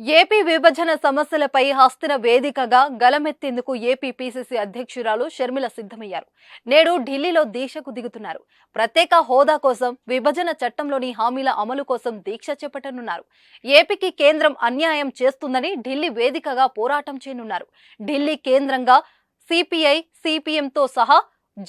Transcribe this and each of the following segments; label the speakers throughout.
Speaker 1: AP విభజన సమస్యలపై హస్తిన వేదికగా గలమెత్తేందుకు ఏపీ పీసీసీ అధ్యక్షురాలు షర్మిల సిద్ధమయ్యారు. నేడు ఢిల్లీలో దీక్షకు దిగుతున్నారు. ప్రత్యేక హోదా కోసం, విభజన చట్టంలోని హామీల అమలు కోసం దీక్ష చేపట్టనున్నారు. ఏపీకి కేంద్రం అన్యాయం చేస్తుందని ఢిల్లీ వేదికగా పోరాటం చేయనున్నారు. ఢిల్లీ కేంద్రంగా సిపిఐ, సిపిఎంతో సహా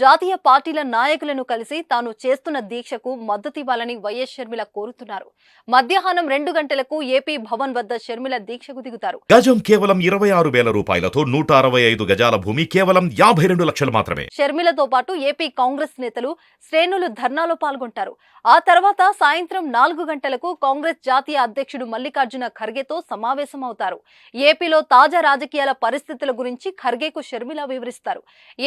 Speaker 1: జాతీయ పార్టీల నాయకులను కలిసి తాను చేస్తున్న దీక్షకు మద్దతివ్వాలని వైఎస్ షర్మిల కోరుతున్నారు. మధ్యాహ్నం 2 గంటలకు ఏపీ భవన్ వద్ద షర్మిల దీక్షకు దిగుతారు.
Speaker 2: గజం కేవలం 26,000 రూపాయలతో 165 గజాల భూమి కేవలం 52 లక్షలు మాత్రమే.
Speaker 1: షర్మిలతో పాటు ఏపీ కాంగ్రెస్ నేతలు, శ్రేణులు ధర్నాలో పాల్గొంటారు. ఆ తర్వాత సాయంత్రం 4 గంటలకు కాంగ్రెస్ జాతీయ అధ్యక్షుడు మల్లికార్జున ఖర్గేతో సమావేశమవుతారు. ఏపీలో తాజా రాజకీయాల పరిస్థితుల గురించి ఖర్గేకు షర్మిల వివరిస్తారు.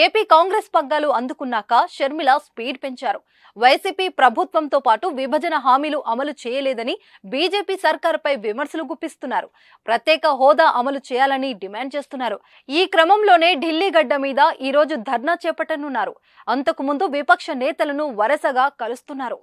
Speaker 1: ఏపీ కాంగ్రెస్ పగ్గాలు అందుకున్నాక షర్మిల స్పీడ్ పెంచారు. వైసీపీ ప్రభుత్వంతో పాటు విభజన హామీలు అమలు చేయలేదని బీజేపీ సర్కారుపై విమర్శలు గుప్పిస్తున్నారు. ప్రత్యేక హోదా అమలు చేయాలని డిమాండ్ చేస్తున్నారు. ఈ క్రమంలోనే ఢిల్లీ గడ్డ మీద ఈ రోజు ధర్నా చేపట్టనున్నారు. అంతకుముందు విపక్ష నేతలను వరుసగా కలుస్తున్నారు.